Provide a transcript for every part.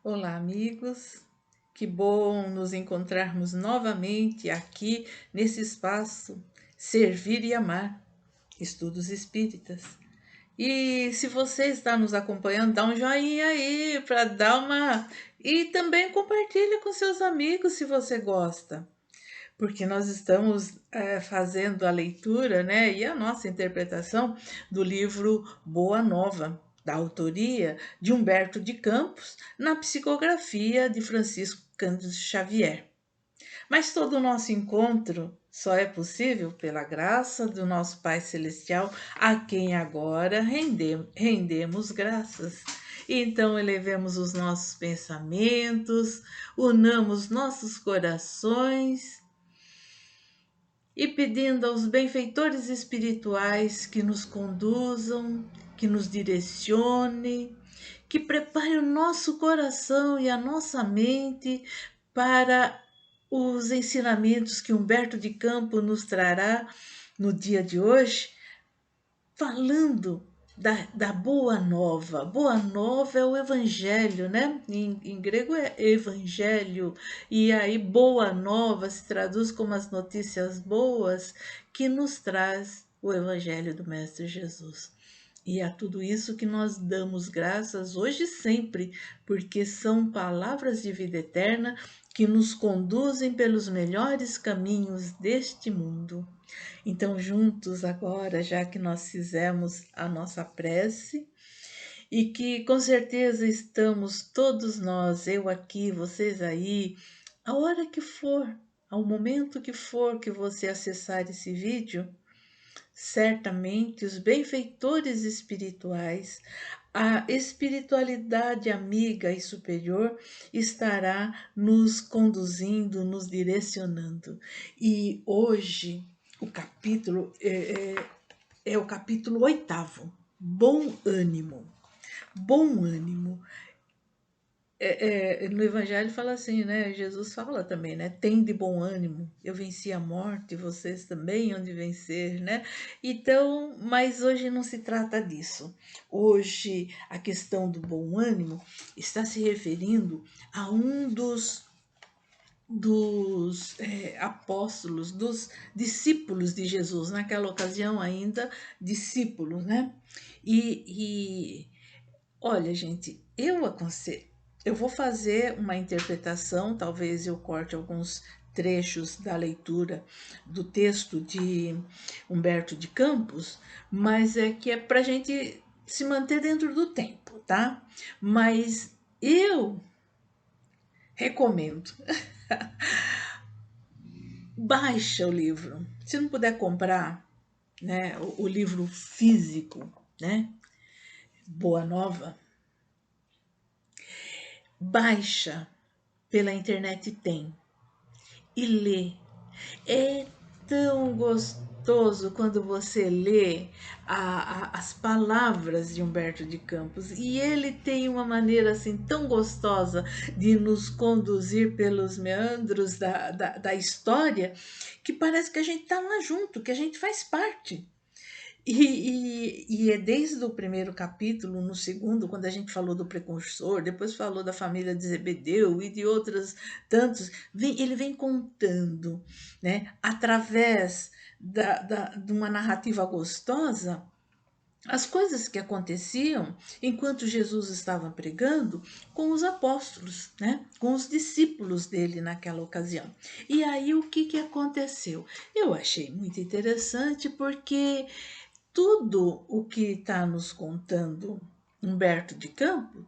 Olá, amigos. Que bom nos encontrarmos novamente aqui nesse espaço Servir e Amar, Estudos Espíritas. E se você está nos acompanhando, dá um joinha aí para dar uma. E também compartilha com seus amigos se você gosta, porque nós estamos fazendo a leitura, né, e a nossa interpretação do livro Boa Nova, da autoria de Humberto de Campos, na psicografia de Francisco Cândido Xavier. Mas todo o nosso encontro só é possível pela graça do nosso Pai Celestial, a quem agora rendemos graças. Então, elevemos os nossos pensamentos, unamos nossos corações e pedindo aos benfeitores espirituais que nos conduzam, que nos direcione, que prepare o nosso coração e a nossa mente para os ensinamentos que Humberto de Campos nos trará no dia de hoje, falando da Boa Nova. Boa Nova é o Evangelho, né? Em grego é Evangelho, e aí Boa Nova se traduz como as notícias boas que nos traz o Evangelho do Mestre Jesus. E a tudo isso que nós damos graças hoje e sempre, porque são palavras de vida eterna que nos conduzem pelos melhores caminhos deste mundo. Então, juntos agora, já que nós fizemos a nossa prece, e que com certeza estamos todos nós, eu aqui, vocês aí, a hora que for, ao momento que for que você acessar esse vídeo, certamente os benfeitores espirituais, a espiritualidade amiga e superior estará nos conduzindo, nos direcionando. E hoje o capítulo é o capítulo 8º, Bom Ânimo. Bom ânimo. No Evangelho fala assim, né? Jesus fala também, né? Tem de bom ânimo, eu venci a morte, vocês também hão de vencer, né? Então, mas hoje não se trata disso. Hoje a questão do bom ânimo está se referindo a um dos apóstolos, dos discípulos de Jesus, naquela ocasião ainda discípulos, né? E olha, gente, eu aconselho. Eu vou fazer uma interpretação, talvez eu corte alguns trechos da leitura do texto de Humberto de Campos, mas é que é para a gente se manter dentro do tempo, tá? Mas eu recomendo. Baixa o livro. Se não puder comprar, né, o livro físico, né? Boa Nova, baixa pela internet tem e lê. É tão gostoso quando você lê as palavras de Humberto de Campos, e ele tem uma maneira assim tão gostosa de nos conduzir pelos meandros da história, que parece que a gente está lá junto, que a gente faz parte. E é desde o primeiro capítulo, no segundo, quando a gente falou do precursor, depois falou da família de Zebedeu e de outros tantos, ele vem contando, né, através de uma narrativa gostosa, as coisas que aconteciam enquanto Jesus estava pregando com os apóstolos, né? Com os discípulos dele naquela ocasião. E aí o que aconteceu? Eu achei muito interessante porque tudo o que está nos contando Humberto de Campos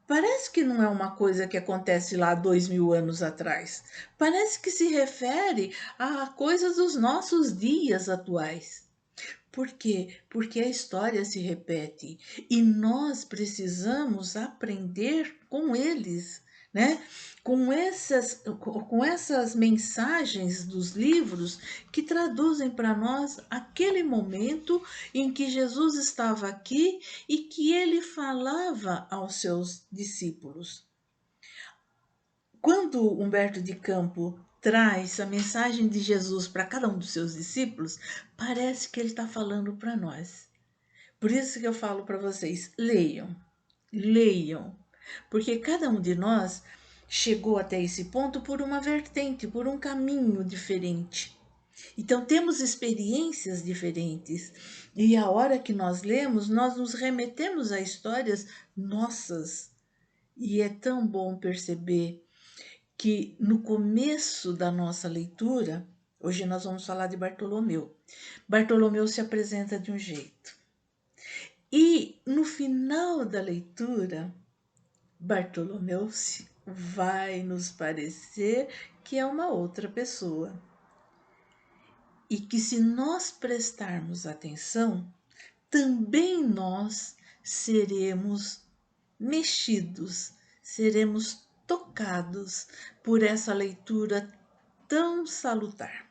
parece que não é uma coisa que acontece lá 2000 anos atrás. Parece que se refere a coisas dos nossos dias atuais. Por quê? Porque a história se repete e nós precisamos aprender com eles, né? Com essas mensagens dos livros que traduzem para nós aquele momento em que Jesus estava aqui e que ele falava aos seus discípulos. Quando Humberto de Campos traz a mensagem de Jesus para cada um dos seus discípulos, parece que ele está falando para nós. Por isso que eu falo para vocês, leiam, leiam. porque cada um de nós chegou até esse ponto por uma vertente, por um caminho diferente. Então temos experiências diferentes. E a hora que nós lemos, nós nos remetemos a histórias nossas. E é tão bom perceber que no começo da nossa leitura, hoje nós vamos falar de Bartolomeu. Bartolomeu se apresenta de um jeito. E no final da leitura, Bartolomeu vai nos parecer que é uma outra pessoa. E que se nós prestarmos atenção, também nós seremos mexidos, seremos tocados por essa leitura tão salutar.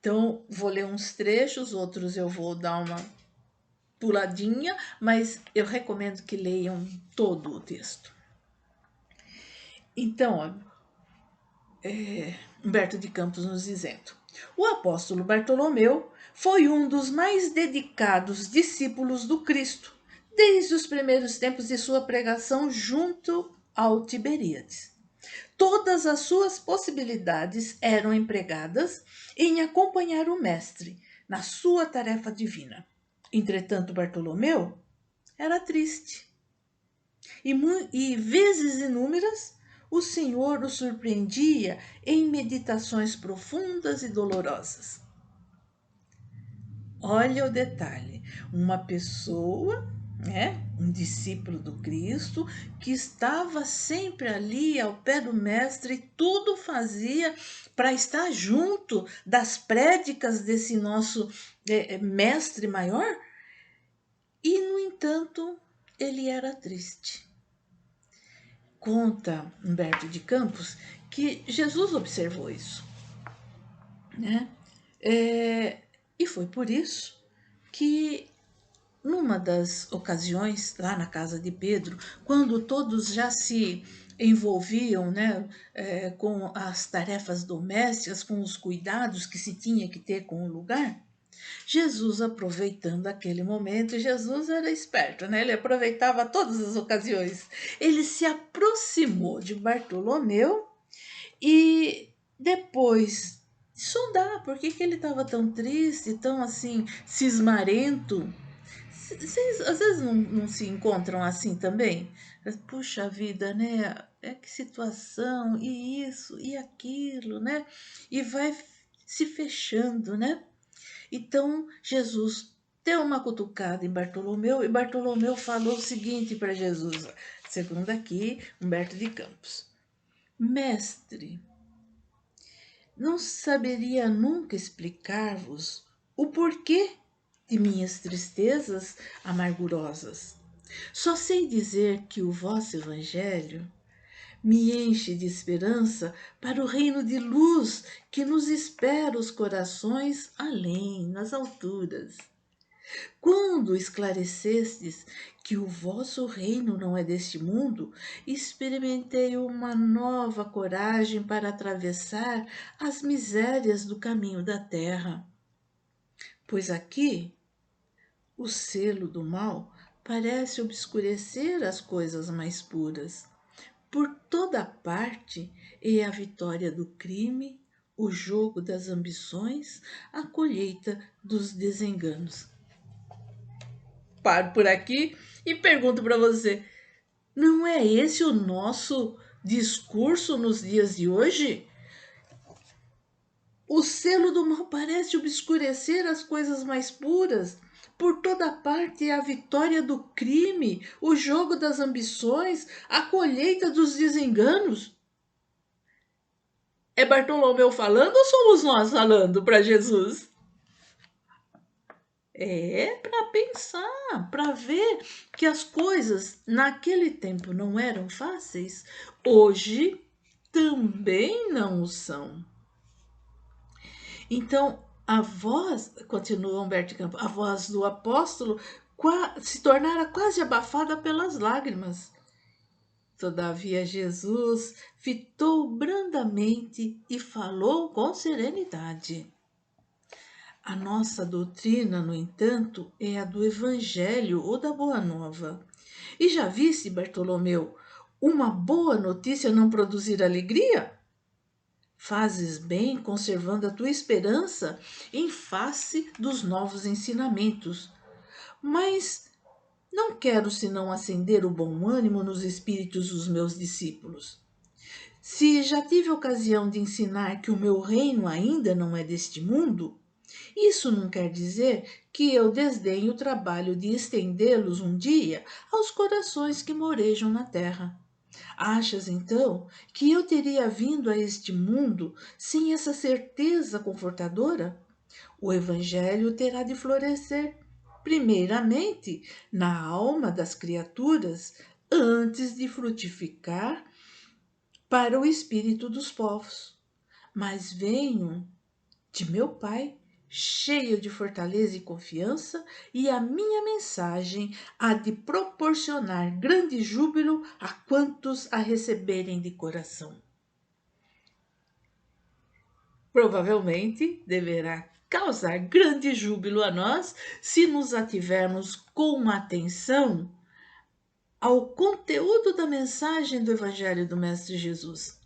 Então, vou ler uns trechos, outros eu vou dar uma puladinha, mas eu recomendo que leiam todo o texto. Então, Humberto de Campos nos dizendo: o apóstolo Bartolomeu foi um dos mais dedicados discípulos do Cristo, desde os primeiros tempos de sua pregação junto ao Tiberíades. Todas as suas possibilidades eram empregadas em acompanhar o Mestre na sua tarefa divina. Entretanto, Bartolomeu era triste. E vezes inúmeras, o Senhor o surpreendia em meditações profundas e dolorosas. Olha o detalhe, uma pessoa, um discípulo do Cristo, que estava sempre ali ao pé do Mestre, e tudo fazia para estar junto das prédicas desse nosso Mestre maior, e, no entanto, ele era triste. Conta Humberto de Campos que Jesus observou isso, né? E foi por isso que, numa das ocasiões, lá na casa de Pedro, quando todos já se envolviam, né, com as tarefas domésticas, com os cuidados que se tinha que ter com o lugar, Jesus, aproveitando aquele momento, Jesus era esperto, né? Ele aproveitava todas as ocasiões. Ele se aproximou de Bartolomeu e, depois de sondar por que ele estava tão triste, tão assim, cismarento. Vocês às vezes não se encontram assim também? Puxa vida, né? Que situação, e isso, e aquilo, né? E vai se fechando, né? Então, Jesus deu uma cutucada em Bartolomeu e Bartolomeu falou o seguinte para Jesus, segundo aqui Humberto de Campos: Mestre, não saberia nunca explicar-vos o porquê de minhas tristezas amargurosas. Só sei dizer que o vosso Evangelho me enche de esperança para o reino de luz que nos espera os corações além, nas alturas. Quando esclarecestes que o vosso reino não é deste mundo, experimentei uma nova coragem para atravessar as misérias do caminho da terra. Pois aqui o selo do mal parece obscurecer as coisas mais puras. Por toda parte é a vitória do crime, o jogo das ambições, a colheita dos desenganos. Paro por aqui e pergunto para você: não é esse o nosso discurso nos dias de hoje? O selo do mal parece obscurecer as coisas mais puras. Por toda parte é a vitória do crime, o jogo das ambições, a colheita dos desenganos. É Bartolomeu falando ou somos nós falando para Jesus? É para pensar, para ver que as coisas naquele tempo não eram fáceis, hoje também não o são. Então, a voz, continua Humberto Campos, a voz do apóstolo se tornara quase abafada pelas lágrimas. Todavia Jesus fitou brandamente e falou com serenidade. A nossa doutrina, no entanto, é a do Evangelho ou da Boa Nova. E já viste, Bartolomeu, uma boa notícia não produzir alegria? Fazes bem conservando a tua esperança em face dos novos ensinamentos. Mas não quero senão acender o bom ânimo nos espíritos dos meus discípulos. Se já tive ocasião de ensinar que o meu reino ainda não é deste mundo, isso não quer dizer que eu desdenhe o trabalho de estendê-los um dia aos corações que morejam na terra. Achas, então, que eu teria vindo a este mundo sem essa certeza confortadora? O Evangelho terá de florescer, primeiramente, na alma das criaturas, antes de frutificar para o espírito dos povos. Mas venho de meu Pai, cheio de fortaleza e confiança, e a minha mensagem há de proporcionar grande júbilo a quantos a receberem de coração. Provavelmente deverá causar grande júbilo a nós se nos ativermos com atenção ao conteúdo da mensagem do Evangelho do Mestre Jesus,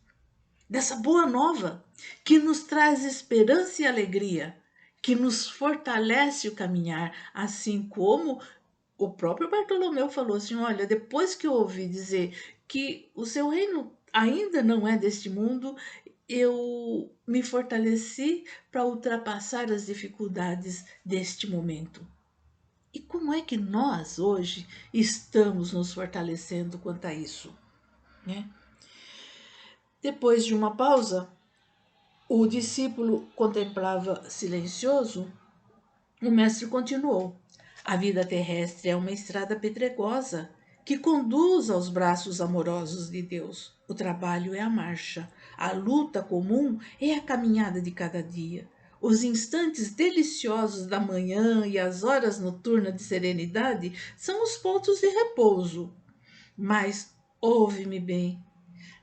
dessa boa nova que nos traz esperança e alegria, que nos fortalece o caminhar, assim como o próprio Bartolomeu falou assim: olha, depois que eu ouvi dizer que o seu reino ainda não é deste mundo, eu me fortaleci para ultrapassar as dificuldades deste momento. E como é que nós hoje estamos nos fortalecendo quanto a isso, né? Depois de uma pausa, o discípulo contemplava silencioso. O mestre continuou: a vida terrestre é uma estrada pedregosa que conduz aos braços amorosos de Deus. O trabalho é a marcha, a luta comum é a caminhada de cada dia. Os instantes deliciosos da manhã e as horas noturnas de serenidade são os pontos de repouso. Mas ouve-me bem,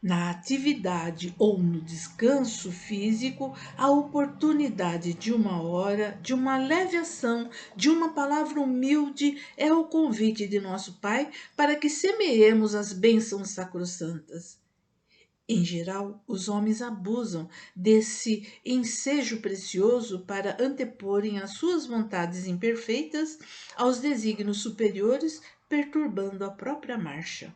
na atividade ou no descanso físico, a oportunidade de uma hora, de uma leve ação, de uma palavra humilde é o convite de nosso Pai para que semeemos as bênçãos sacrossantas. Em geral, os homens abusam desse ensejo precioso para anteporem as suas vontades imperfeitas aos desígnios superiores, perturbando a própria marcha.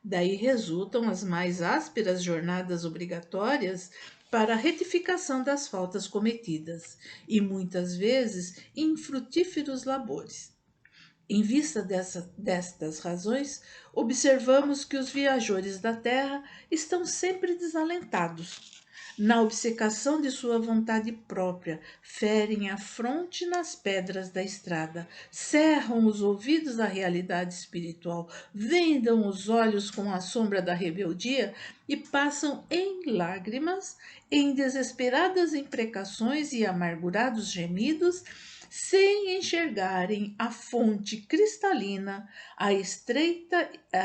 Daí resultam as mais ásperas jornadas obrigatórias para a retificação das faltas cometidas e muitas vezes infrutíferos labores. Em vista destas razões, observamos que os viajores da terra estão sempre desalentados. Na obcecação de sua vontade própria, ferem a fronte nas pedras da estrada, cerram os ouvidos à realidade espiritual, vendam os olhos com a sombra da rebeldia e passam em lágrimas, em desesperadas imprecações e amargurados gemidos, sem enxergarem a fonte cristalina, a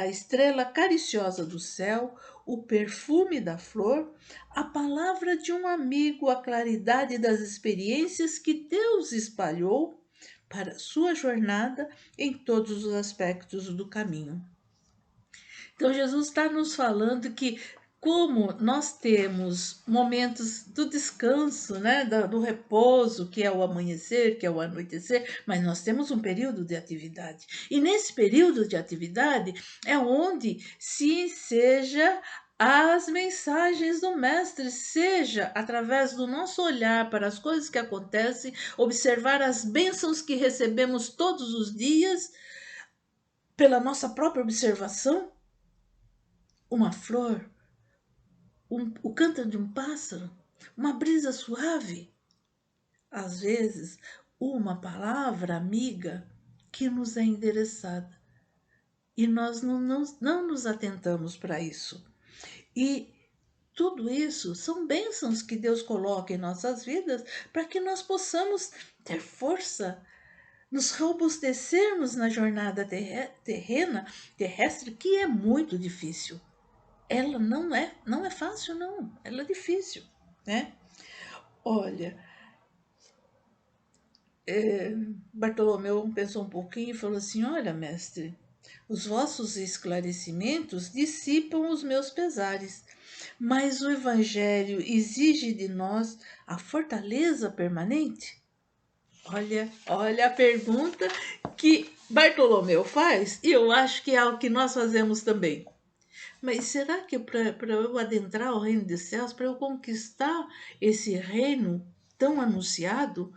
estrela cariciosa do céu, o perfume da flor, a palavra de um amigo, a claridade das experiências que Deus espalhou para sua jornada em todos os aspectos do caminho. Então, Jesus está nos falando que, como nós temos momentos do descanso, né, do repouso, que é o amanhecer, que é o anoitecer, mas nós temos um período de atividade. E nesse período de atividade é onde se enseja as mensagens do Mestre, seja através do nosso olhar para as coisas que acontecem, observar as bênçãos que recebemos todos os dias, pela nossa própria observação, uma flor, o canto de um pássaro, uma brisa suave, às vezes uma palavra amiga que nos é endereçada e nós não nos atentamos para isso. E tudo isso são bênçãos que Deus coloca em nossas vidas para que nós possamos ter força, nos robustecermos na jornada terrestre, que é muito difícil. Ela não é fácil, não. Ela é difícil, né? Olha, Bartolomeu pensou um pouquinho e falou assim: olha, mestre, Os vossos esclarecimentos dissipam os meus pesares, mas o Evangelho exige de nós a fortaleza permanente? Olha a pergunta que Bartolomeu faz, e eu acho que é algo que nós fazemos também. Mas será que para eu adentrar o reino dos céus, para eu conquistar esse reino tão anunciado,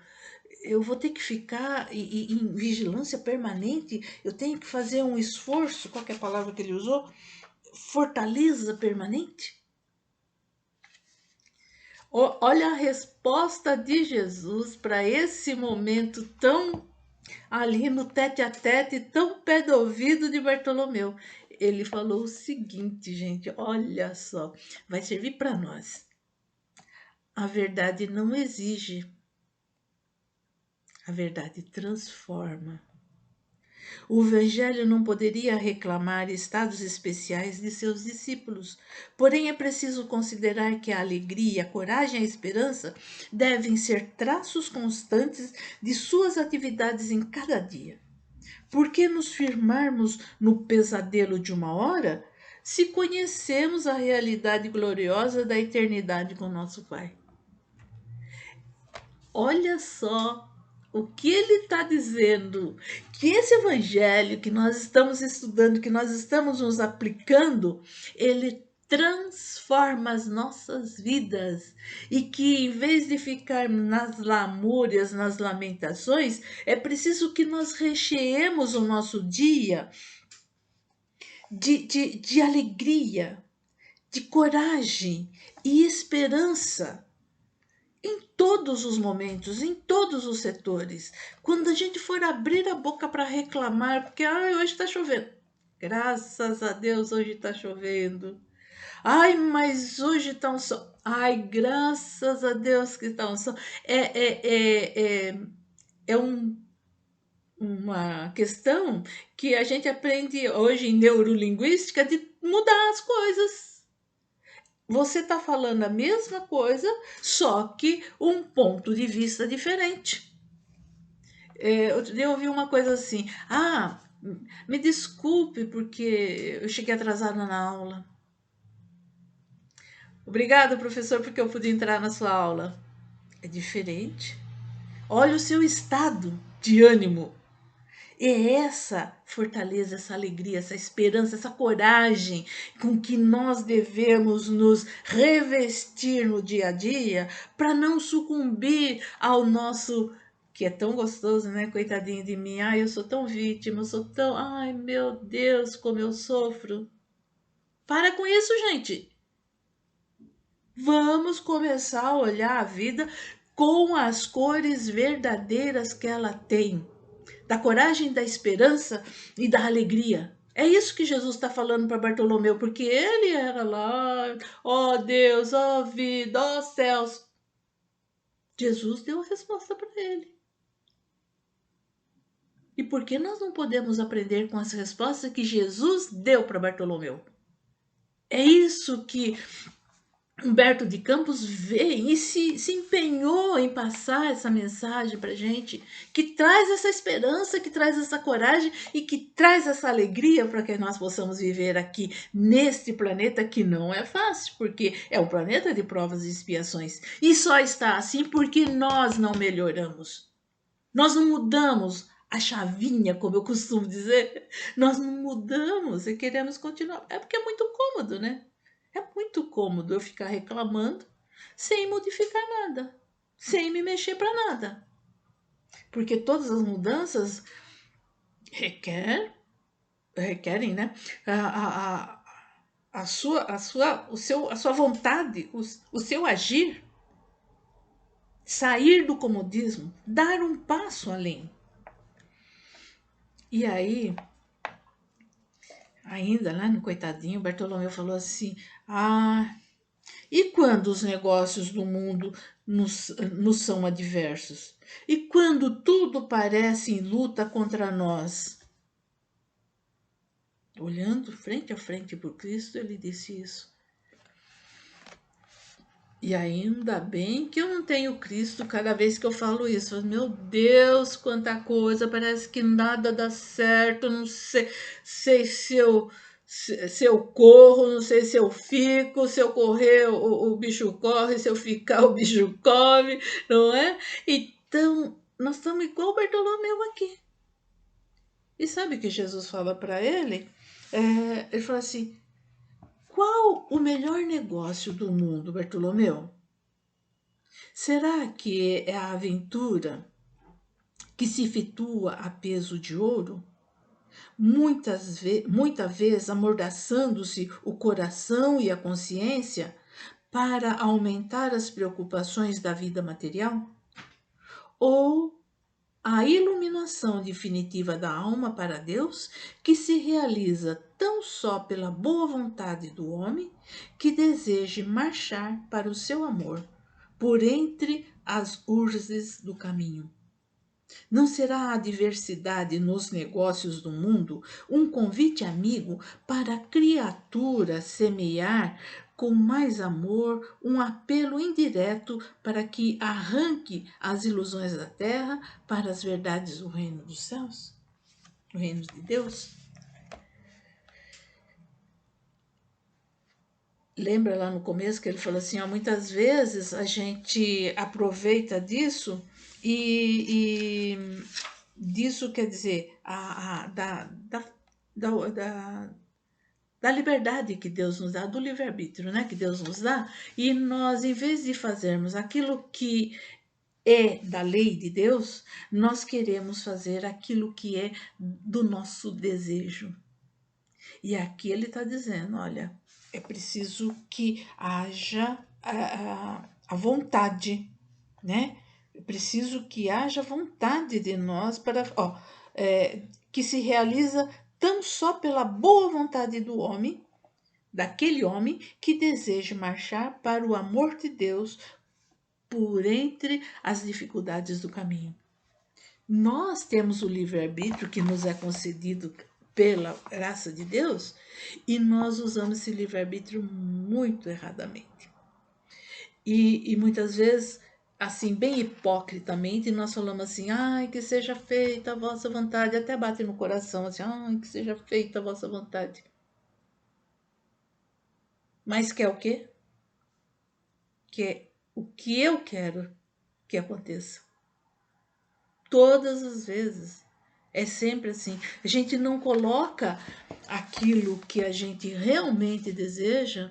eu vou ter que ficar em vigilância permanente? Eu tenho que fazer um esforço, qual que é a palavra que ele usou? Fortaleza permanente? Olha a resposta de Jesus para esse momento tão ali no tete a tete, tão pé do ouvido de Bartolomeu. Ele falou o seguinte, gente, olha só, vai servir para nós. A verdade não exige, a verdade transforma. O Evangelho não poderia reclamar estados especiais de seus discípulos, porém é preciso considerar que a alegria, a coragem e a esperança devem ser traços constantes de suas atividades em cada dia. Por que nos firmarmos no pesadelo de uma hora, se conhecemos a realidade gloriosa da eternidade com nosso Pai? Olha só o que ele está dizendo, que esse evangelho que nós estamos estudando, que nós estamos nos aplicando, ele transforma as nossas vidas e que em vez de ficar nas lamúrias, nas lamentações, é preciso que nós recheemos o nosso dia de alegria, de coragem e esperança em todos os momentos, em todos os setores. Quando a gente for abrir a boca para reclamar, porque hoje está chovendo. Graças a Deus, hoje está chovendo. Ai, mas hoje está um sol. Ai, graças a Deus que está um sol. É uma questão que a gente aprende hoje em neurolinguística de mudar as coisas. Você está falando a mesma coisa, só que um ponto de vista diferente. Outro dia eu ouvi uma coisa assim: ah, me desculpe porque eu cheguei atrasada na aula. Obrigada, professor, porque eu pude entrar na sua aula. É diferente. Olha o seu estado de ânimo. É essa fortaleza, essa alegria, essa esperança, essa coragem com que nós devemos nos revestir no dia a dia para não sucumbir ao nosso, que é tão gostoso, né? Coitadinho de mim. Ai, eu sou tão vítima, eu sou tão. Ai, meu Deus, como eu sofro. Para com isso, gente. Vamos começar a olhar a vida com as cores verdadeiras que ela tem, da coragem, da esperança e da alegria. É isso que Jesus está falando para Bartolomeu, porque ele era lá, ó Deus, ó vida, ó céus. Jesus deu a resposta para ele. E por que nós não podemos aprender com as respostas que Jesus deu para Bartolomeu? É isso que Humberto de Campos veio e se empenhou em passar essa mensagem para gente, que traz essa esperança, que traz essa coragem e que traz essa alegria para que nós possamos viver aqui neste planeta que não é fácil, porque é um planeta de provas e expiações. E só está assim porque nós não melhoramos. Nós não mudamos a chavinha, como eu costumo dizer. Nós não mudamos e queremos continuar. É porque é muito cômodo, né? É muito cômodo eu ficar reclamando sem modificar nada, sem me mexer para nada. Porque todas as mudanças requerem, né? A sua vontade, o seu agir, sair do comodismo, dar um passo além. E aí, ainda lá no coitadinho, Bartolomeu falou assim: ah, e quando os negócios do mundo nos são adversos? E quando tudo parece em luta contra nós? Olhando frente a frente por Cristo, ele disse isso. E ainda bem que eu não tenho Cristo cada vez que eu falo isso. Meu Deus, quanta coisa, parece que nada dá certo, não sei se eu corro, não sei se eu fico, se eu correr o bicho corre, se eu ficar o bicho come, não é? Então, nós estamos igual o Bartolomeu aqui. E sabe o que Jesus fala para ele? Ele fala assim, qual o melhor negócio do mundo, Bartolomeu? Será que é a aventura que se efetua a peso de ouro, muita vez amordaçando-se o coração e a consciência para aumentar as preocupações da vida material? Ou a iluminação definitiva da alma para Deus, que se realiza tão só pela boa vontade do homem que deseje marchar para o seu amor, por entre as urzes do caminho? Não será a diversidade nos negócios do mundo um convite amigo para a criatura semear com mais amor um apelo indireto para que arranque as ilusões da terra para as verdades do reino dos céus, do reino de Deus? Lembra lá no começo que ele falou assim, ó, muitas vezes a gente aproveita disso e disso quer dizer da, da liberdade que Deus nos dá, do livre-arbítrio, né, que Deus nos dá, e nós, em vez de fazermos aquilo que é da lei de Deus, nós queremos fazer aquilo que é do nosso desejo. E aqui ele está dizendo, olha, é preciso que haja a vontade, né? É preciso que haja vontade de nós para, que se realiza tão só pela boa vontade do homem, daquele homem que deseja marchar para o amor de Deus por entre as dificuldades do caminho. Nós temos o livre-arbítrio que nos é concedido pela graça de Deus e nós usamos esse livre-arbítrio muito erradamente. E muitas vezes, assim, bem hipocritamente, nós falamos assim, ai, que seja feita a vossa vontade, até bate no coração, assim, ai, que seja feita a vossa vontade. Mas quer o quê? Que o que eu quero que aconteça. Todas as vezes. É sempre assim. A gente não coloca aquilo que a gente realmente deseja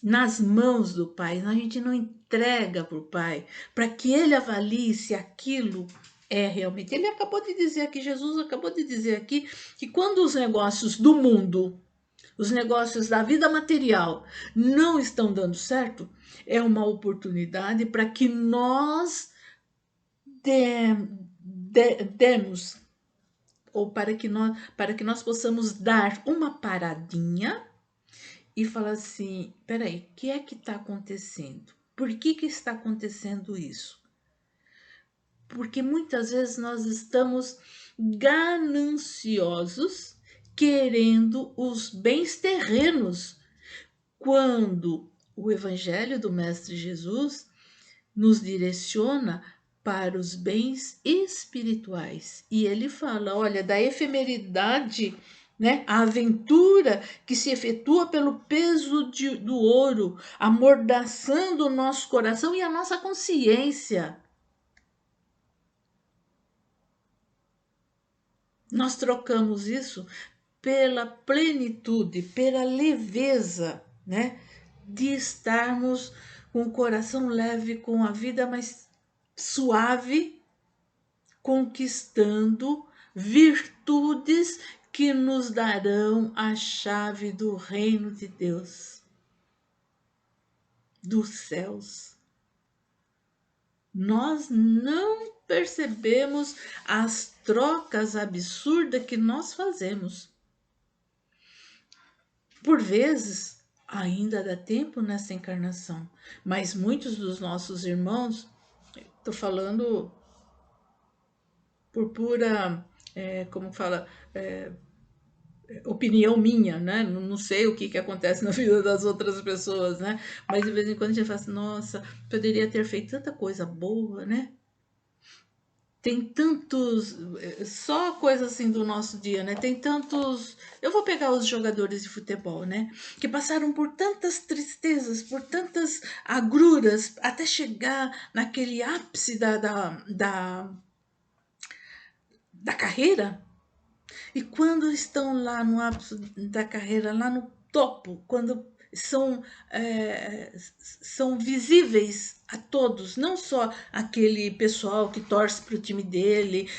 nas mãos do Pai. A gente não entrega para o Pai para que Ele avalie se aquilo é realmente. Ele acabou de dizer aqui, Jesus acabou de dizer aqui, que quando os negócios do mundo, os negócios da vida material não estão dando certo, é uma oportunidade para que nós demos, ou para que nós possamos dar uma paradinha e falar assim, peraí, o que é que está acontecendo? Por que está acontecendo isso? Porque muitas vezes nós estamos gananciosos, querendo os bens terrenos, quando o Evangelho do Mestre Jesus nos direciona para os bens espirituais. E ele fala, olha, da efemeridade, né, a aventura que se efetua pelo peso do ouro, amordaçando o nosso coração e a nossa consciência. Nós trocamos isso pela plenitude, pela leveza, né, de estarmos com o coração leve, com a vida mais suave, conquistando virtudes que nos darão a chave do reino de Deus, dos céus. Nós não percebemos as trocas absurdas que nós fazemos. Por vezes, ainda dá tempo nessa encarnação, mas muitos dos nossos irmãos, estou falando por pura, como fala, opinião minha, né? Não sei o que acontece na vida das outras pessoas, né? Mas de vez em quando a gente fala assim, nossa, poderia ter feito tanta coisa boa, né? Tem tantos, só coisa assim do nosso dia, né? Tem tantos, eu vou pegar os jogadores de futebol, né? Que passaram por tantas tristezas, por tantas agruras, até chegar naquele ápice da carreira. E quando estão lá no ápice da carreira, lá no topo, quando são, são visíveis a todos, não só aquele pessoal que torce para o time dele,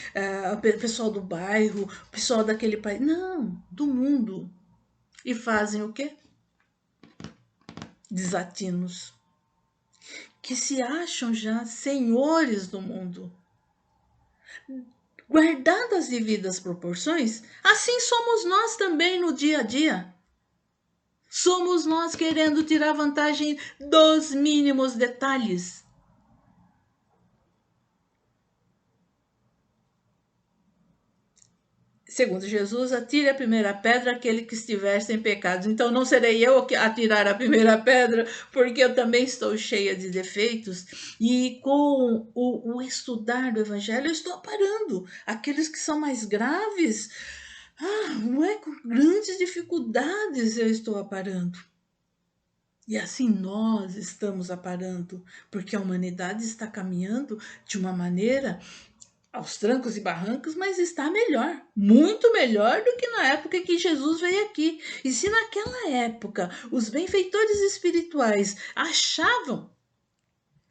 o pessoal do bairro, o pessoal daquele país, não, do mundo. E fazem o quê? Desatinos. Que se acham já senhores do mundo. Guardadas as devidas proporções, assim somos nós também no dia a dia. Somos nós querendo tirar vantagem dos mínimos detalhes. Segundo Jesus, atire a primeira pedra aquele que estiver sem pecados. Então não serei eu a tirar a primeira pedra, porque eu também estou cheia de defeitos. E com o estudar do Evangelho, eu estou parando aqueles que são mais graves. Não é com grandes dificuldades eu estou aparando. E assim nós estamos aparando, porque a humanidade está caminhando de uma maneira aos trancos e barrancos, mas está melhor, muito melhor do que na época que Jesus veio aqui. E se naquela época os benfeitores espirituais achavam,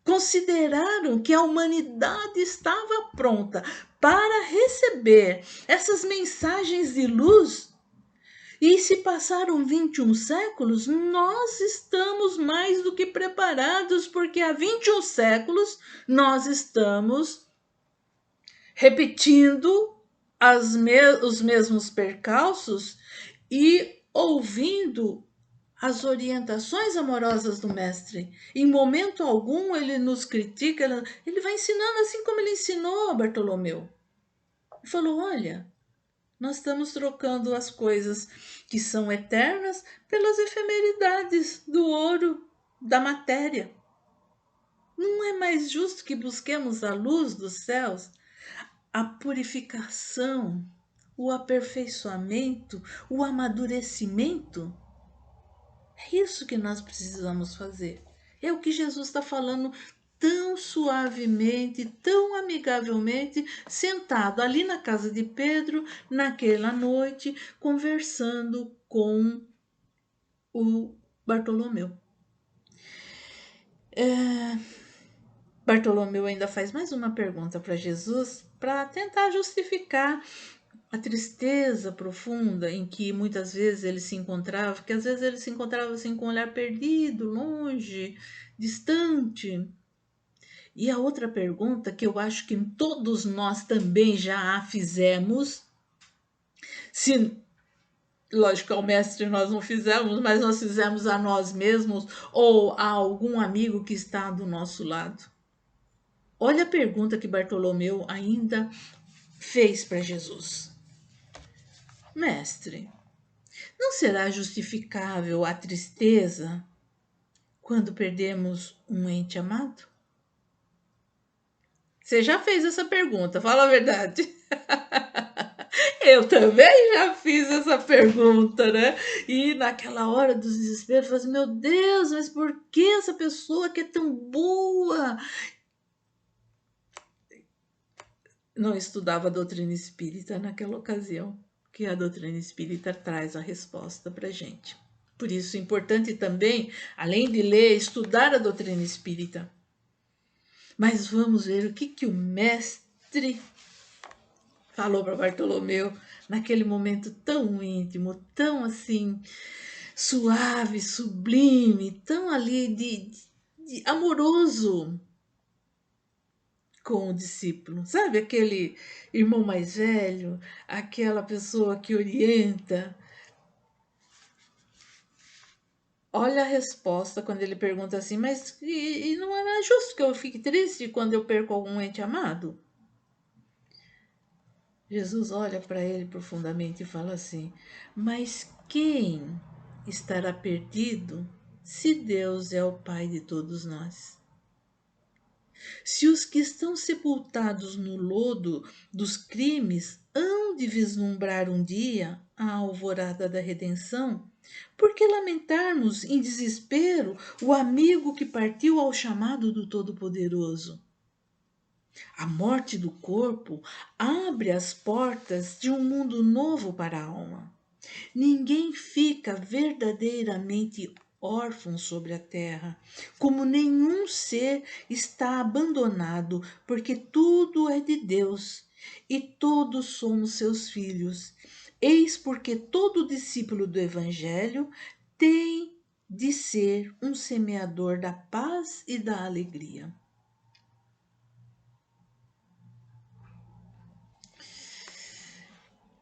consideraram que a humanidade estava pronta para receber essas mensagens de luz, e se passaram 21 séculos, nós estamos mais do que preparados, porque há 21 séculos nós estamos repetindo os mesmos percalços e ouvindo as orientações amorosas do mestre. Em momento algum ele nos critica, ele vai ensinando assim como ele ensinou a Bartolomeu. Ele falou, olha, nós estamos trocando as coisas que são eternas pelas efemeridades do ouro, da matéria. Não é mais justo que busquemos a luz dos céus, a purificação, o aperfeiçoamento, o amadurecimento? É isso que nós precisamos fazer. É o que Jesus está falando tão suavemente, tão amigavelmente, sentado ali na casa de Pedro, naquela noite, conversando com o Bartolomeu. Bartolomeu ainda faz mais uma pergunta para Jesus para tentar justificar a tristeza profunda em que muitas vezes ele se encontrava, porque às vezes ele se encontrava assim com o olhar perdido, longe, distante. E a outra pergunta que eu acho que todos nós também já a fizemos, se lógico ao mestre nós não fizemos, mas nós fizemos a nós mesmos ou a algum amigo que está do nosso lado. Olha a pergunta que Bartolomeu ainda fez para Jesus. Mestre, não será justificável a tristeza quando perdemos um ente amado? Você já fez essa pergunta, fala a verdade. Eu também já fiz essa pergunta, né? E naquela hora do desespero, eu falei assim, meu Deus, mas por que essa pessoa que é tão boa não estudava a doutrina espírita naquela ocasião? Que a doutrina espírita traz a resposta para gente. Por isso é importante também, além de ler, estudar a doutrina espírita. Mas vamos ver o que o mestre falou para Bartolomeu naquele momento tão íntimo, tão assim suave, sublime, tão ali de amoroso com o discípulo. Sabe aquele irmão mais velho, aquela pessoa que orienta. Olha a resposta quando ele pergunta assim, mas e não é justo que eu fique triste quando eu perco algum ente amado? Jesus olha para ele profundamente e fala assim: mas quem estará perdido se Deus é o Pai de todos nós? Se os que estão sepultados no lodo dos crimes hão de vislumbrar um dia a alvorada da redenção, por que lamentarmos em desespero o amigo que partiu ao chamado do Todo-Poderoso? A morte do corpo abre as portas de um mundo novo para a alma. Ninguém fica verdadeiramente órfão sobre a terra, como nenhum ser está abandonado, porque tudo é de Deus e todos somos seus filhos. Eis porque todo discípulo do Evangelho tem de ser um semeador da paz e da alegria.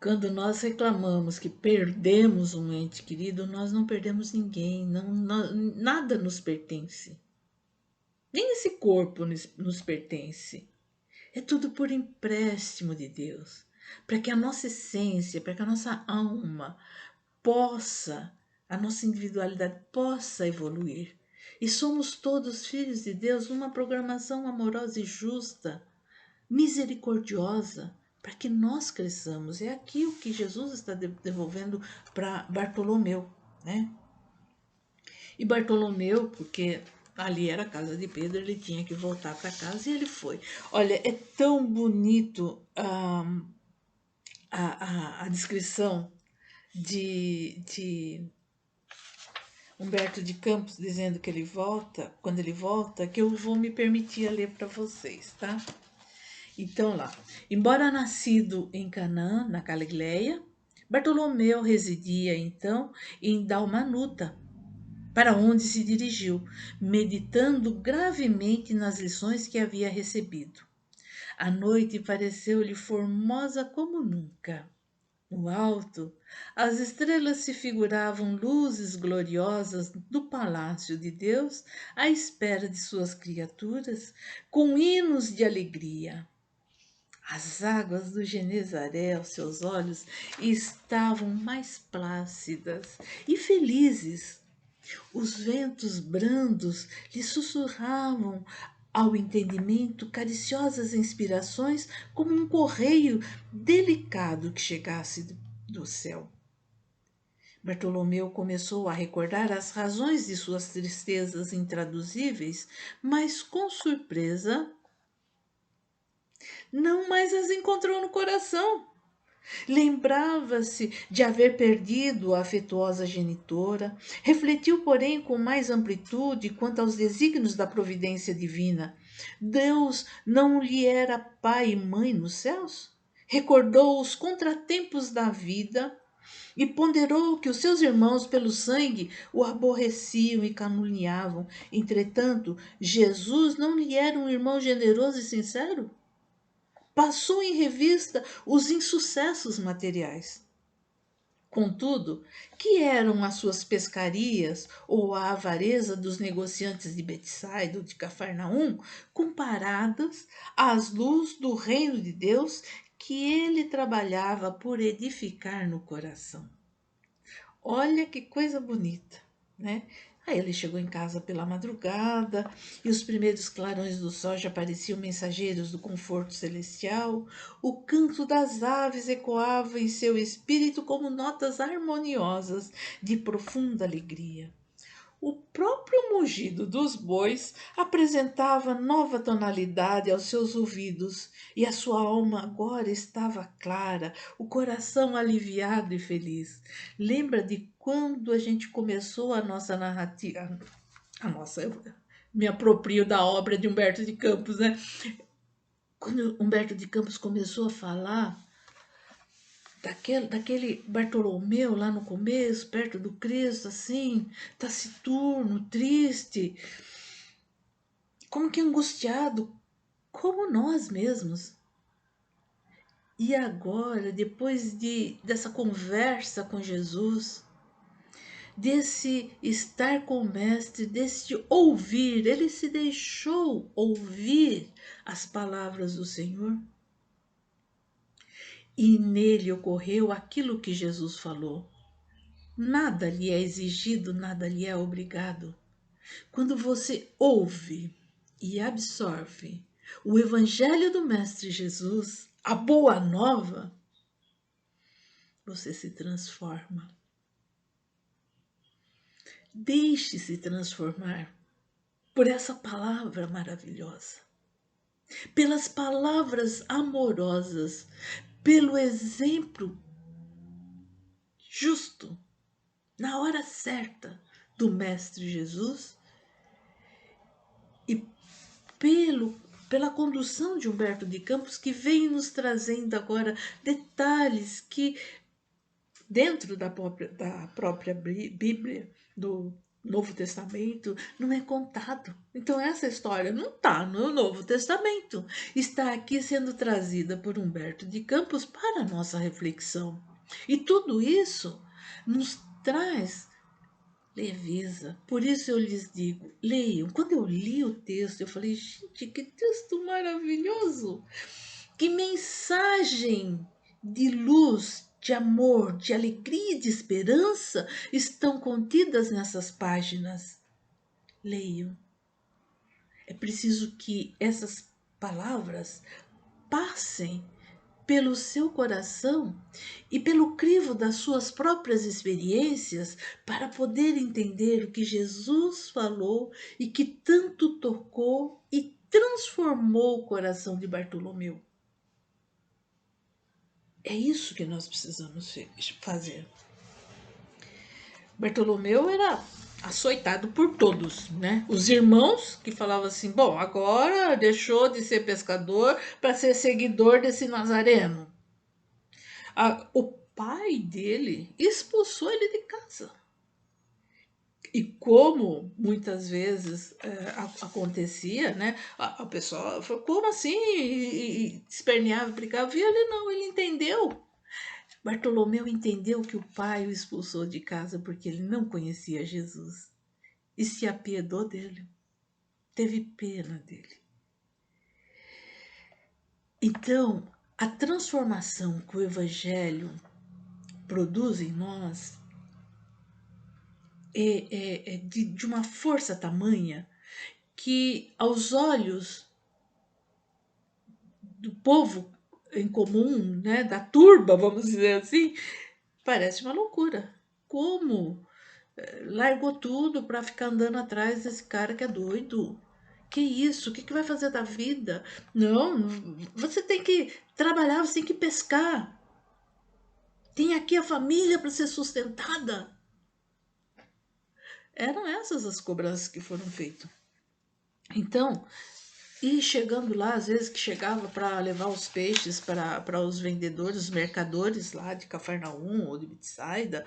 Quando nós reclamamos que perdemos um ente querido, nós não perdemos ninguém, nada nos pertence. Nem esse corpo nos pertence. É tudo por empréstimo de Deus, para que a nossa essência, para que a nossa alma possa, a nossa individualidade possa evoluir. E somos todos filhos de Deus numa programação amorosa e justa, misericordiosa, para que nós cresçamos. É aqui o que Jesus está devolvendo para Bartolomeu, né? E Bartolomeu, porque ali era a casa de Pedro, ele tinha que voltar para casa e ele foi. Olha, é tão bonito a descrição de Humberto de Campos dizendo que ele volta, quando ele volta, que eu vou me permitir ler para vocês, tá? Então lá, embora nascido em Canaã, na Galileia, Bartolomeu residia então em Dalmanuta, para onde se dirigiu, meditando gravemente nas lições que havia recebido. A noite pareceu-lhe formosa como nunca. No alto, as estrelas se figuravam luzes gloriosas do palácio de Deus à espera de suas criaturas, com hinos de alegria. As águas do Genezaré, aos seus olhos, estavam mais plácidas e felizes. Os ventos brandos lhe sussurravam ao entendimento cariciosas inspirações, como um correio delicado que chegasse do céu. Bartolomeu começou a recordar as razões de suas tristezas intraduzíveis, mas com surpresa não mais as encontrou no coração. Lembrava-se de haver perdido a afetuosa genitora, refletiu, porém, com mais amplitude quanto aos desígnios da providência divina. Deus não lhe era pai e mãe nos céus? Recordou os contratempos da vida e ponderou que os seus irmãos pelo sangue o aborreciam e caluniavam. Entretanto, Jesus não lhe era um irmão generoso e sincero? Passou em revista os insucessos materiais. Contudo, que eram as suas pescarias ou a avareza dos negociantes de Betsaida ou de Cafarnaum comparadas às luzes do reino de Deus que ele trabalhava por edificar no coração? Olha que coisa bonita, né? Aí ele chegou em casa pela madrugada e os primeiros clarões do sol já pareciam mensageiros do conforto celestial. O canto das aves ecoava em seu espírito como notas harmoniosas de profunda alegria. O próprio mugido dos bois apresentava nova tonalidade aos seus ouvidos e a sua alma agora estava clara, o coração aliviado e feliz. Lembra de quando a gente começou a nossa narrativa? Eu me aproprio da obra de Humberto de Campos, né? Quando Humberto de Campos começou a falar daquele Bartolomeu lá no começo, perto do Cristo, assim, taciturno, triste, como que angustiado, como nós mesmos. E agora, depois dessa conversa com Jesus, desse estar com o Mestre, desse ouvir, ele se deixou ouvir as palavras do Senhor. e nele ocorreu aquilo que Jesus falou. Nada lhe é exigido, nada lhe é obrigado. Quando você ouve e absorve o Evangelho do Mestre Jesus, a Boa Nova, você se transforma. Deixe-se transformar por essa palavra maravilhosa, pelas palavras amorosas, pelo exemplo justo, na hora certa do Mestre Jesus e pela condução de Humberto de Campos, que vem nos trazendo agora detalhes que, dentro da própria Bíblia, do Novo Testamento, não é contado. Então essa história não está no Novo Testamento, está aqui sendo trazida por Humberto de Campos para a nossa reflexão. E tudo isso nos traz leveza. Por isso eu lhes digo, leiam. Quando eu li o texto, eu falei, gente, que texto maravilhoso! Que mensagem de luz, de amor, de alegria e de esperança estão contidas nessas páginas. Leiam. É preciso que essas palavras passem pelo seu coração e pelo crivo das suas próprias experiências para poder entender o que Jesus falou e que tanto tocou e transformou o coração de Bartolomeu. É isso que nós precisamos fazer. Bartolomeu era açoitado por todos, né? Os irmãos que falavam assim, bom, agora deixou de ser pescador para ser seguidor desse Nazareno. O pai dele expulsou ele de casa. E como muitas vezes acontecia, né? A pessoa falou, como assim? E esperneava, brincava, e ele não, ele entendeu. Bartolomeu entendeu que o pai o expulsou de casa porque ele não conhecia Jesus e se apiedou dele, teve pena dele. Então, a transformação que o Evangelho produz em nós é de uma força tamanha que, aos olhos do povo em comum, né, da turba, vamos dizer assim, parece uma loucura. Como largou tudo para ficar andando atrás desse cara que é doido? Que isso? O que vai fazer da vida? Não, você tem que trabalhar, você tem que pescar. Tem aqui a família para ser sustentada. Eram essas as cobranças que foram feitas. Então, e chegando lá, às vezes que chegava para levar os peixes para os vendedores, os mercadores lá de Cafarnaum ou de Betsaida,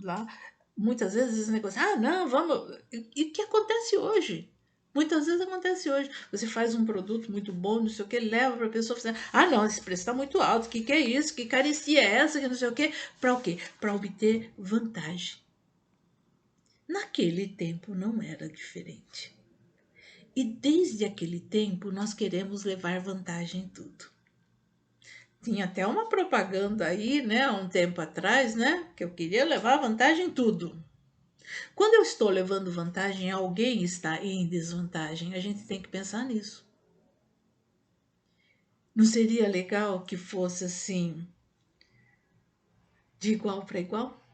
lá, muitas vezes esse negócio, não, vamos. E o que acontece hoje? Muitas vezes acontece hoje. Você faz um produto muito bom, não sei o que, leva para a pessoa fazer, não, esse preço está muito alto, o que é isso? Que carecia é essa? Que não sei o que. Para o quê? Para obter vantagem. Naquele tempo não era diferente. E desde aquele tempo nós queremos levar vantagem em tudo. Tinha até uma propaganda aí, né, um tempo atrás, né, que eu queria levar vantagem em tudo. Quando eu estou levando vantagem, alguém está em desvantagem. A gente tem que pensar nisso. Não seria legal que fosse assim, de igual para igual?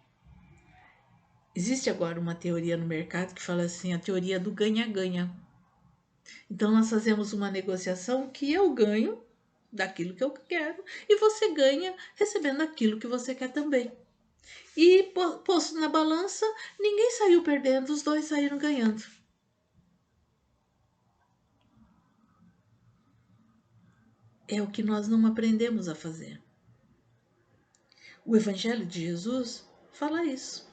Existe agora uma teoria no mercado que fala assim, a teoria do ganha-ganha. Então nós fazemos uma negociação que eu ganho daquilo que eu quero e você ganha recebendo aquilo que você quer também. E posto na balança, ninguém saiu perdendo, os dois saíram ganhando. É o que nós não aprendemos a fazer. O Evangelho de Jesus fala isso.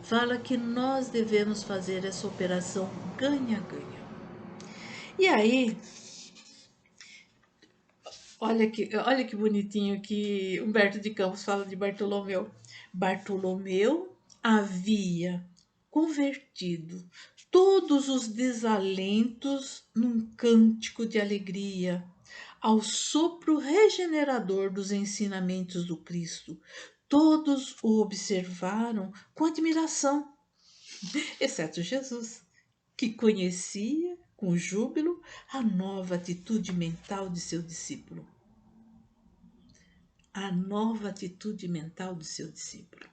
Fala que nós devemos fazer essa operação ganha-ganha. E aí, olha que bonitinho que Humberto de Campos fala de Bartolomeu. Bartolomeu havia convertido todos os desalentos num cântico de alegria, ao sopro regenerador dos ensinamentos do Cristo. Todos o observaram com admiração, exceto Jesus, que conhecia com júbilo a nova atitude mental de seu discípulo. A nova atitude mental de seu discípulo.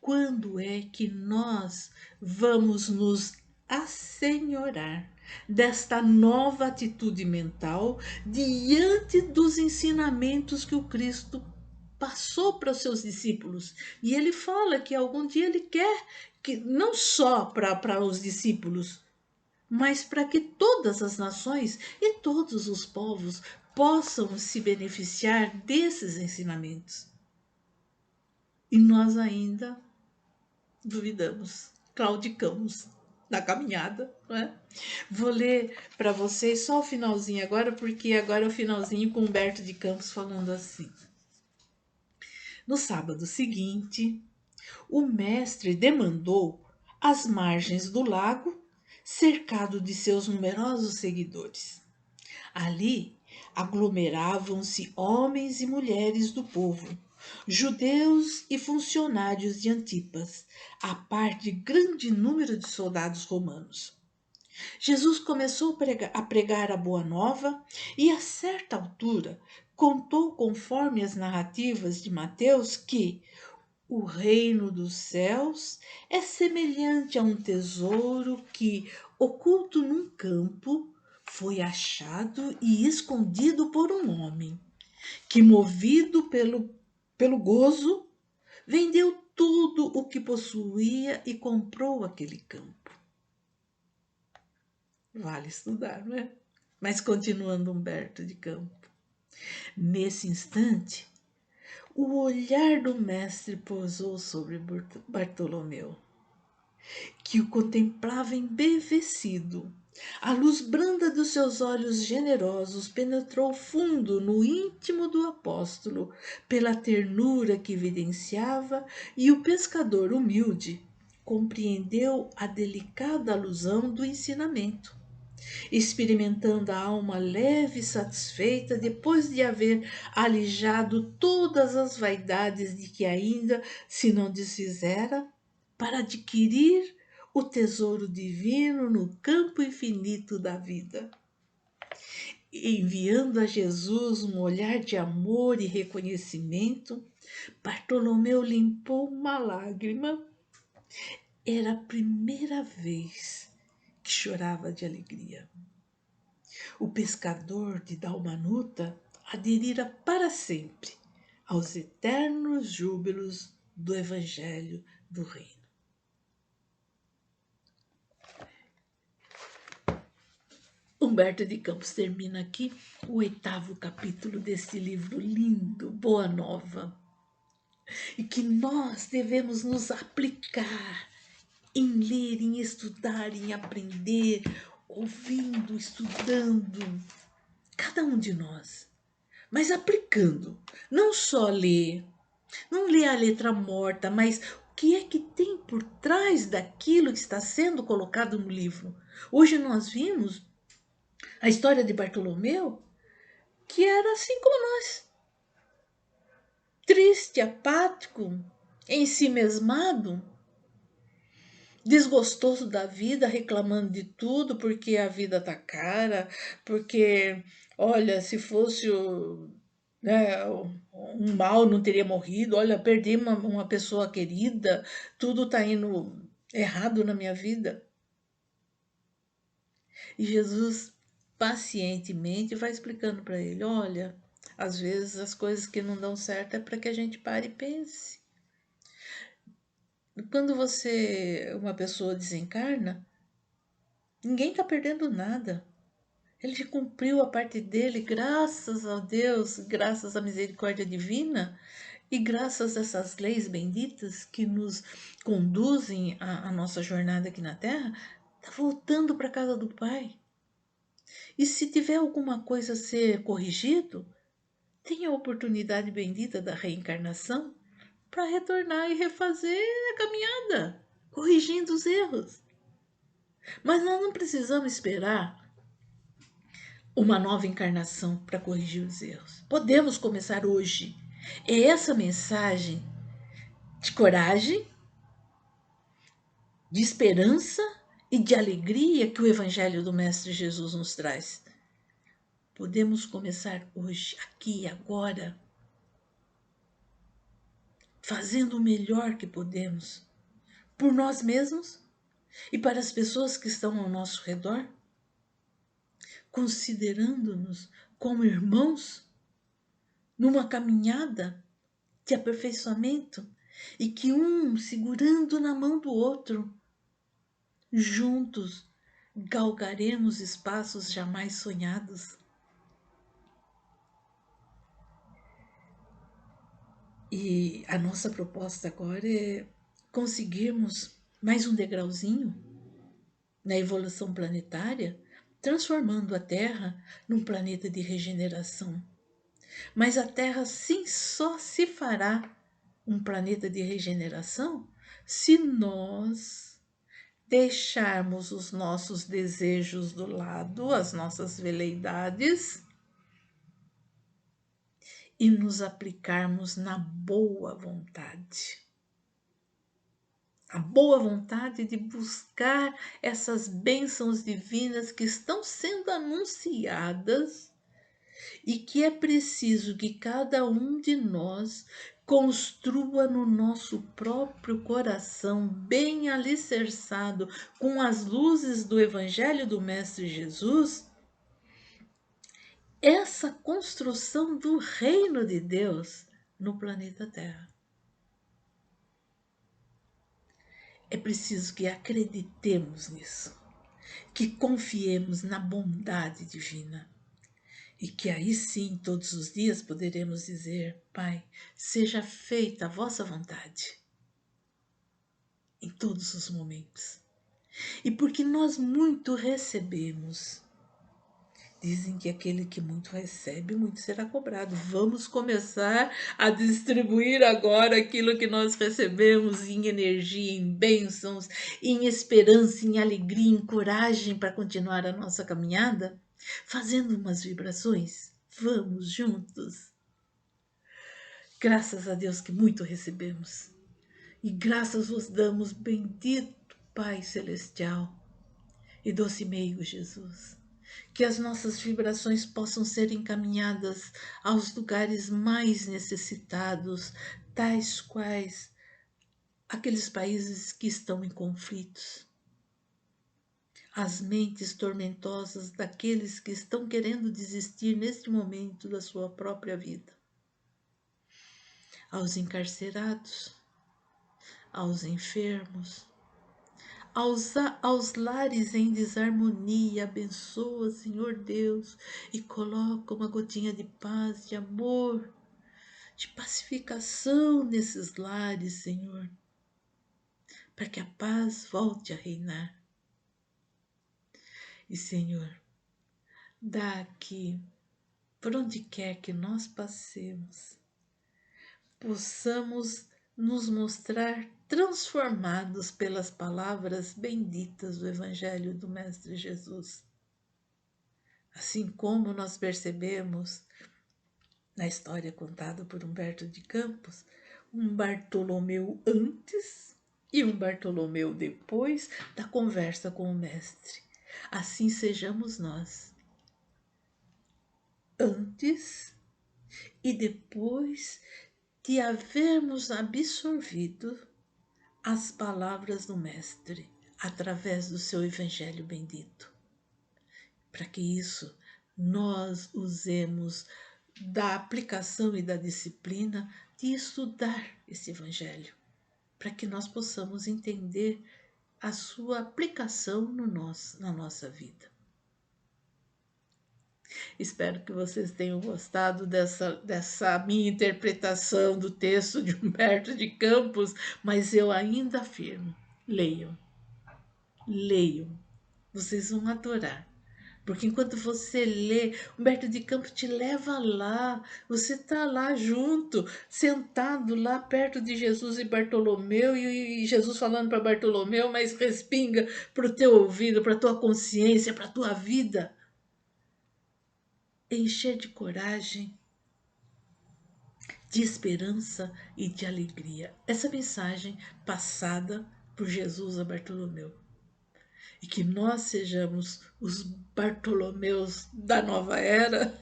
Quando é que nós vamos nos assenhorar desta nova atitude mental diante dos ensinamentos que o Cristo passou para os seus discípulos? E ele fala que algum dia ele quer que não só para os discípulos, mas para que todas as nações e todos os povos possam se beneficiar desses ensinamentos. E nós ainda duvidamos, claudicamos na caminhada, não é? Vou ler para vocês só o finalzinho agora, porque agora é o finalzinho com Humberto de Campos falando assim. No sábado seguinte, o mestre demandou as margens do lago, cercado de seus numerosos seguidores. Ali aglomeravam-se homens e mulheres do povo, judeus e funcionários de Antipas, a par de grande número de soldados romanos. Jesus começou a pregar a boa nova e, a certa altura, contou, conforme as narrativas de Mateus, que o reino dos céus é semelhante a um tesouro que, oculto num campo, foi achado e escondido por um homem, que, movido pelo gozo, vendeu tudo o que possuía e comprou aquele campo. Vale estudar, não é? Mas continuando Humberto de Campos. Nesse instante, o olhar do mestre pousou sobre Bartolomeu, que o contemplava embevecido. A luz branda dos seus olhos generosos penetrou fundo no íntimo do apóstolo, pela ternura que evidenciava, e o pescador humilde compreendeu a delicada alusão do ensinamento, experimentando a alma leve e satisfeita depois de haver alijado todas as vaidades de que ainda se não desfizera, para adquirir o tesouro divino no campo infinito da vida. Enviando a Jesus um olhar de amor e reconhecimento, Bartolomeu limpou uma lágrima. Era a primeira vez que chorava de alegria. O pescador de Dalmanuta aderira para sempre aos eternos júbilos do Evangelho do Reino. Humberto de Campos termina aqui o 8º capítulo deste livro lindo, Boa Nova, e que nós devemos nos aplicar em ler, em estudar, em aprender, ouvindo, estudando, cada um de nós, mas aplicando, não só ler, não ler a letra morta, mas o que é que tem por trás daquilo que está sendo colocado no livro. Hoje nós vimos a história de Bartolomeu, que era assim como nós, triste, apático, ensimesmado, desgostoso da vida, reclamando de tudo, porque a vida tá cara, porque, olha, se fosse né, um mal não teria morrido, olha, perdi uma pessoa querida, tudo tá indo errado na minha vida. E Jesus pacientemente vai explicando para ele, olha, às vezes as coisas que não dão certo é para que a gente pare e pense. Quando uma pessoa desencarna, ninguém está perdendo nada. Ele cumpriu a parte dele, graças a Deus, graças à misericórdia divina e graças a essas leis benditas que nos conduzem à nossa jornada aqui na Terra, está voltando para a casa do Pai. E se tiver alguma coisa a ser corrigido, tem a oportunidade bendita da reencarnação para retornar e refazer a caminhada, corrigindo os erros. Mas nós não precisamos esperar uma nova encarnação para corrigir os erros. Podemos começar hoje. É essa mensagem de coragem, de esperança e de alegria que o Evangelho do Mestre Jesus nos traz. Podemos começar hoje, aqui, agora, fazendo o melhor que podemos, por nós mesmos e para as pessoas que estão ao nosso redor, considerando-nos como irmãos numa caminhada de aperfeiçoamento e que um segurando na mão do outro, juntos galgaremos espaços jamais sonhados. E a nossa proposta agora é conseguirmos mais um degrauzinho na evolução planetária, transformando a Terra num planeta de regeneração. Mas a Terra sim só se fará um planeta de regeneração se nós deixarmos os nossos desejos do lado, as nossas veleidades, e nos aplicarmos na boa vontade. A boa vontade de buscar essas bênçãos divinas que estão sendo anunciadas e que é preciso que cada um de nós construa no nosso próprio coração, bem alicerçado com as luzes do Evangelho do Mestre Jesus, essa construção do reino de Deus no planeta Terra. É preciso que acreditemos nisso, que confiemos na bondade divina e que aí sim, todos os dias, poderemos dizer: Pai, seja feita a vossa vontade em todos os momentos. E porque nós muito recebemos, dizem que aquele que muito recebe, muito será cobrado. Vamos começar a distribuir agora aquilo que nós recebemos em energia, em bênçãos, em esperança, em alegria, em coragem para continuar a nossa caminhada, fazendo umas vibrações. Vamos juntos. Graças a Deus que muito recebemos. E graças vos damos, bendito Pai Celestial e doce meio Jesus. Que as nossas vibrações possam ser encaminhadas aos lugares mais necessitados, tais quais aqueles países que estão em conflitos, as mentes tormentosas daqueles que estão querendo desistir neste momento da sua própria vida, aos encarcerados, aos enfermos, aos lares em desarmonia. Abençoa, Senhor Deus, e coloca uma gotinha de paz, de amor, de pacificação nesses lares, Senhor, para que a paz volte a reinar. E, Senhor, dá que, por onde quer que nós passemos, possamos nos mostrar transformados pelas palavras benditas do Evangelho do Mestre Jesus. Assim como nós percebemos na história contada por Humberto de Campos, um Bartolomeu antes e um Bartolomeu depois da conversa com o Mestre. Assim sejamos nós, antes e depois de havermos absorvido as palavras do Mestre através do seu Evangelho bendito. Para que isso nós usemos da aplicação e da disciplina de estudar esse Evangelho, para que nós possamos entender a sua aplicação na nossa vida. Espero que vocês tenham gostado dessa minha interpretação do texto de Humberto de Campos, mas eu ainda afirmo, leiam, vocês vão adorar. Porque enquanto você lê, Humberto de Campos te leva lá, você está lá junto, sentado lá perto de Jesus e Bartolomeu, e Jesus falando para Bartolomeu, mas respinga para o teu ouvido, para a tua consciência, para a tua vida. encher de coragem, de esperança e de alegria. Essa mensagem passada por Jesus a Bartolomeu. E que nós sejamos os Bartolomeus da nova era,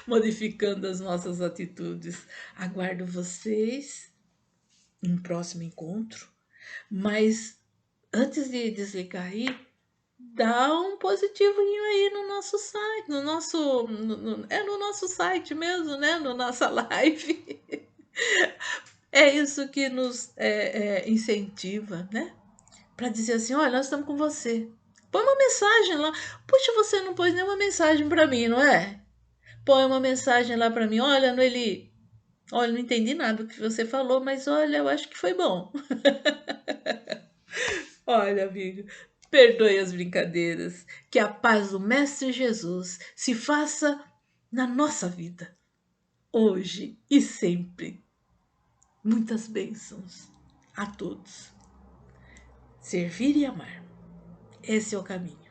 modificando as nossas atitudes. Aguardo vocês em um próximo encontro, mas antes de desligar aí, dá um positivinho aí no nosso site, no nosso site mesmo, né? No nossa live. É isso que nos incentiva, né? Para dizer assim, olha, nós estamos com você. Põe uma mensagem lá. Puxa, você não pôs nenhuma mensagem para mim, não é? Põe uma mensagem lá para mim. Olha, Noeli, olha, não entendi nada do que você falou, mas olha, eu acho que foi bom. Olha, amigo, perdoe as brincadeiras. Que a paz do Mestre Jesus se faça na nossa vida, hoje e sempre. Muitas bênçãos a todos. Servir e amar. Esse é o caminho.